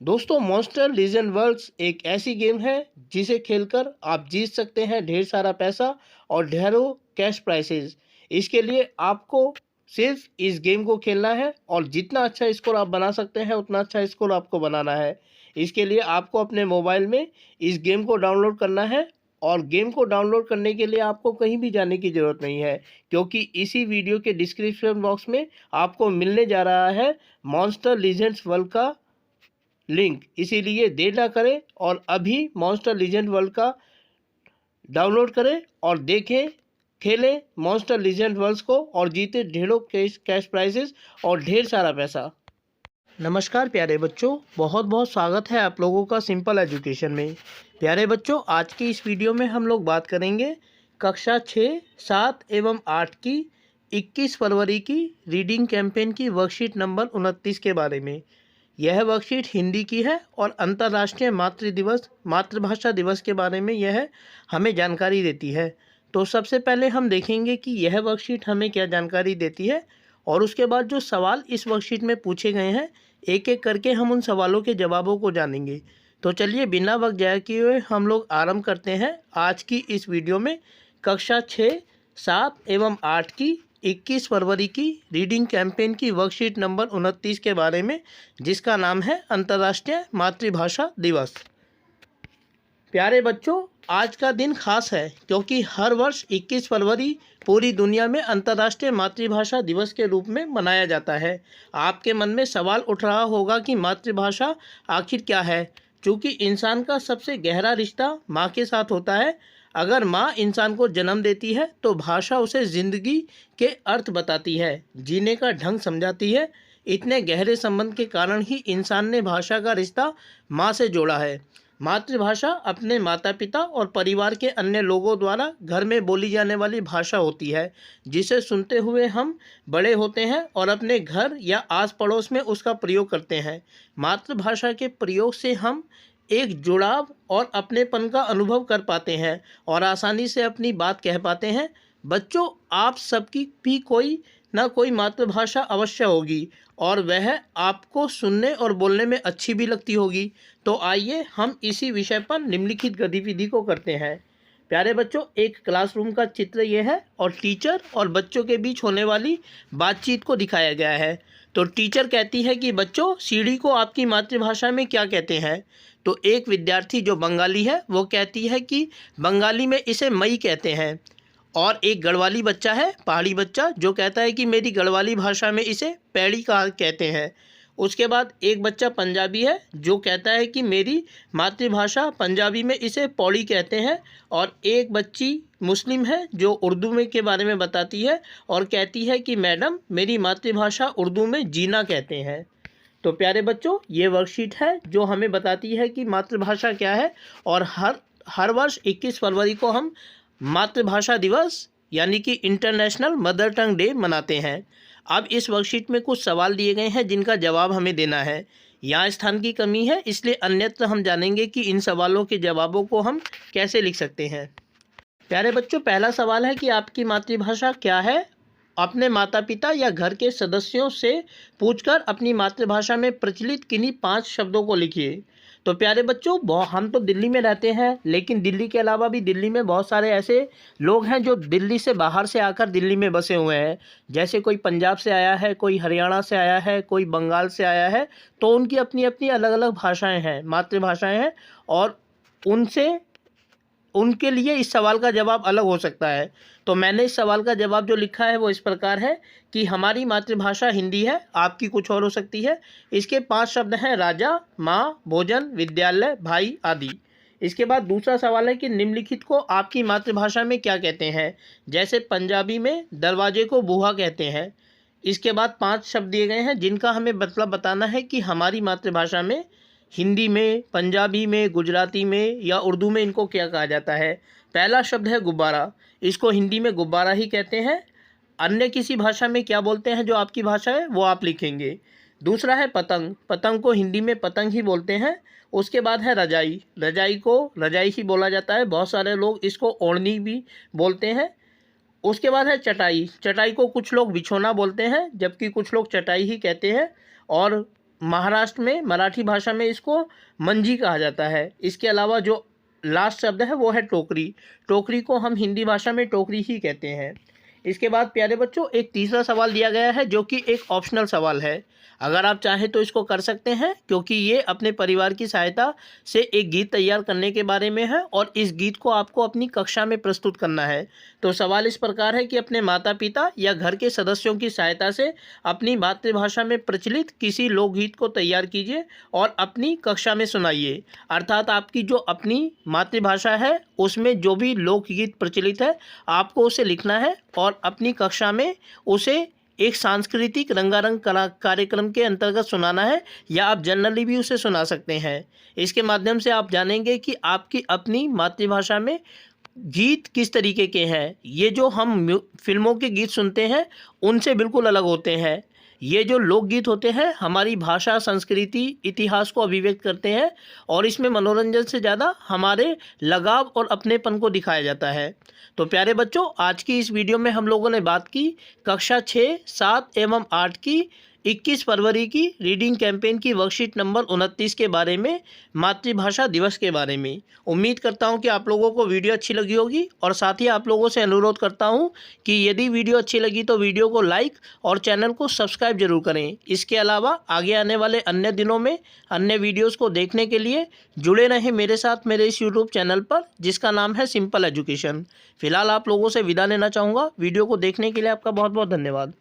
दोस्तों, monster legend world's एक ऐसी गेम है जिसे खेलकर आप जीत सकते हैं ढेर सारा पैसा और ढेरों कैश प्राइसेस। इसके लिए आपको सिर्फ इस गेम को खेलना है और जितना अच्छा स्कोर आप बना सकते हैं उतना अच्छा स्कोर आपको बनाना है। इसके लिए आपको अपने मोबाइल में इस गेम को डाउनलोड करना है और गेम को डाउनलोड करने के लिए आपको कहीं भी जाने की ज़रूरत नहीं है, क्योंकि इसी वीडियो के डिस्क्रिप्शन बॉक्स में आपको मिलने जा रहा है मॉन्स्टर लीजेंड्स वर्ल्ड का लिंक। इसीलिए देर ना करें और अभी मॉन्स्टर लीजेंड वर्ल्ड का डाउनलोड करें और देखें, खेलें मॉन्स्टर लीजेंड वर्ल्ड्स को और जीते ढेरों कैश प्राइजेस और ढेर सारा पैसा। नमस्कार प्यारे बच्चों, बहुत बहुत स्वागत है आप लोगों का सिंपल एजुकेशन में। प्यारे बच्चों, आज की इस वीडियो में हम लोग बात करेंगे कक्षा 6, 7 एवं 8 की 21 फरवरी की रीडिंग कैंपेन की वर्कशीट नंबर 29 के बारे में। यह वर्कशीट हिंदी की है और अंतर्राष्ट्रीय मातृभाषा दिवस के बारे में यह हमें जानकारी देती है। तो सबसे पहले हम देखेंगे कि यह वर्कशीट हमें क्या जानकारी देती है और उसके बाद जो सवाल इस वर्कशीट में पूछे गए हैं एक एक करके हम उन सवालों के जवाबों को जानेंगे। तो चलिए बिना वक्त जाया किए हुए हम लोग आरंभ करते हैं आज की इस वीडियो में कक्षा 6, 7 एवं 8 की 21 फरवरी की रीडिंग कैंपेन की वर्कशीट नंबर 29 के बारे में, जिसका नाम है अंतर्राष्ट्रीय मातृभाषा दिवस। प्यारे बच्चों, आज का दिन खास है क्योंकि हर वर्ष 21 फरवरी पूरी दुनिया में अंतर्राष्ट्रीय मातृभाषा दिवस के रूप में मनाया जाता है। आपके मन में सवाल उठ रहा होगा कि मातृभाषा आखिर क्या है। चूँकि इंसान का सबसे गहरा रिश्ता माँ के साथ होता है। अगर माँ इंसान को जन्म देती है तो भाषा उसे ज़िंदगी के अर्थ बताती है, जीने का ढंग समझाती है। इतने गहरे संबंध के कारण ही इंसान ने भाषा का रिश्ता माँ से जोड़ा है। मातृभाषा अपने माता पिता और परिवार के अन्य लोगों द्वारा घर में बोली जाने वाली भाषा होती है, जिसे सुनते हुए हम बड़े होते हैं और अपने घर या आस पड़ोस में उसका प्रयोग करते हैं। मातृभाषा के प्रयोग से हम एक जुड़ाव और अपनेपन का अनुभव कर पाते हैं और आसानी से अपनी बात कह पाते हैं। बच्चों, आप सबकी भी कोई ना कोई मातृभाषा अवश्य होगी और वह आपको सुनने और बोलने में अच्छी भी लगती होगी। तो आइए हम इसी विषय पर निम्नलिखित गतिविधि को करते हैं। प्यारे बच्चों, एक क्लासरूम का चित्र ये है और टीचर और बच्चों के बीच होने वाली बातचीत को दिखाया गया है। तो टीचर कहती है कि बच्चों, सीढ़ी को आपकी मातृभाषा में क्या कहते हैं। तो एक विद्यार्थी जो बंगाली है वो कहती है कि बंगाली में इसे मई कहते हैं। और एक गढ़वाली बच्चा है, पहाड़ी बच्चा, जो कहता है कि मेरी गढ़वाली भाषा में इसे पैड़ी कहा कहते हैं। उसके बाद एक बच्चा पंजाबी है जो कहता है कि मेरी मातृभाषा पंजाबी में इसे पौड़ी कहते हैं। और एक बच्ची मुस्लिम है जो उर्दू में के बारे में बताती है और कहती है कि मैडम, मेरी मातृभाषा उर्दू में जीना कहते हैं। तो प्यारे बच्चों, ये वर्कशीट है जो हमें बताती है कि मातृभाषा क्या है और हर वर्ष 21 फरवरी को हम मातृभाषा दिवस यानी कि इंटरनेशनल मदर टंग डे मनाते हैं। अब इस वर्कशीट में कुछ सवाल दिए गए हैं जिनका जवाब हमें देना है। यहाँ स्थान की कमी है, इसलिए अन्यत्र हम जानेंगे कि इन सवालों के जवाबों को हम कैसे लिख सकते हैं। प्यारे बच्चों, पहला सवाल है कि आपकी मातृभाषा क्या है। अपने माता पिता या घर के सदस्यों से पूछकर अपनी मातृभाषा में प्रचलित किन्हीं 5 शब्दों को लिखिए। तो प्यारे बच्चों, हम तो दिल्ली में रहते हैं, लेकिन दिल्ली के अलावा भी दिल्ली में बहुत सारे ऐसे लोग हैं जो दिल्ली से बाहर से आकर दिल्ली में बसे हुए हैं। जैसे कोई पंजाब से आया है, कोई हरियाणा से आया है, कोई बंगाल से आया है। तो उनकी अपनी अपनी अलग अलग भाषाएँ हैं, मातृभाषाएँ हैं और उनके लिए इस सवाल का जवाब अलग हो सकता है। तो मैंने इस सवाल का जवाब जो लिखा है वो इस प्रकार है कि हमारी मातृभाषा हिंदी है, आपकी कुछ और हो सकती है। इसके 5 शब्द हैं राजा, माँ, भोजन, विद्यालय, भाई आदि। इसके बाद दूसरा सवाल है कि निम्नलिखित को आपकी मातृभाषा में क्या कहते हैं। जैसे पंजाबी में दरवाजे को बूहा कहते हैं। इसके बाद 5 शब्द दिए गए हैं जिनका हमें मतलब बताना है कि हमारी मातृभाषा में हिंदी में, पंजाबी में, गुजराती में या उर्दू में इनको क्या कहा जाता है। पहला शब्द है गुब्बारा, इसको हिंदी में गुब्बारा ही कहते हैं। अन्य किसी भाषा में क्या बोलते हैं जो आपकी भाषा है वो आप लिखेंगे। दूसरा है पतंग, पतंग को हिंदी में पतंग ही बोलते हैं। उसके बाद है रजाई, रजाई को रजाई ही बोला जाता है, बहुत सारे लोग इसको ओढ़नी भी बोलते हैं। उसके बाद है चटाई, चटाई को कुछ लोग बिछोना बोलते हैं जबकि कुछ लोग चटाई ही कहते हैं। और महाराष्ट्र में मराठी भाषा में इसको मंजी कहा जाता है। इसके अलावा जो लास्ट शब्द है वो है टोकरी। टोकरी को हम हिंदी भाषा में टोकरी ही कहते हैं। इसके बाद प्यारे बच्चों एक तीसरा सवाल दिया गया है जो कि एक ऑप्शनल सवाल है। अगर आप चाहें तो इसको कर सकते हैं, क्योंकि ये अपने परिवार की सहायता से एक गीत तैयार करने के बारे में है और इस गीत को आपको अपनी कक्षा में प्रस्तुत करना है। तो सवाल इस प्रकार है कि अपने माता पिता या घर के सदस्यों की सहायता से अपनी मातृभाषा में प्रचलित किसी लोकगीत को तैयार कीजिए और अपनी कक्षा में सुनाइए। अर्थात आपकी जो अपनी मातृभाषा है उसमें जो भी लोकगीत प्रचलित है आपको उसे लिखना है और अपनी कक्षा में उसे एक सांस्कृतिक रंगारंग कार्यक्रम के अंतर्गत सुनाना है, या आप जनरली भी उसे सुना सकते हैं। इसके माध्यम से आप जानेंगे कि आपकी अपनी मातृभाषा में गीत किस तरीके के हैं। ये जो हम फिल्मों के गीत सुनते हैं उनसे बिल्कुल अलग होते हैं। ये जो लोकगीत होते हैं हमारी भाषा, संस्कृति, इतिहास को अभिव्यक्त करते हैं और इसमें मनोरंजन से ज़्यादा हमारे लगाव और अपनेपन को दिखाया जाता है। तो प्यारे बच्चों, आज की इस वीडियो में हम लोगों ने बात की कक्षा 6, 7 एवं 8 की 21 फरवरी की रीडिंग कैंपेन की वर्कशीट नंबर 29 के बारे में, मातृभाषा दिवस के बारे में। उम्मीद करता हूं कि आप लोगों को वीडियो अच्छी लगी होगी और साथ ही आप लोगों से अनुरोध करता हूं कि यदि वीडियो अच्छी लगी तो वीडियो को लाइक और चैनल को सब्सक्राइब जरूर करें। इसके अलावा आगे आने वाले अन्य दिनों में अन्य वीडियोज़ को देखने के लिए जुड़े रहें मेरे साथ मेरे इस यूट्यूब चैनल पर, जिसका नाम है सिंपल एजुकेशन। फिलहाल आप लोगों से विदा लेना चाहूँगा। वीडियो को देखने के लिए आपका बहुत बहुत धन्यवाद।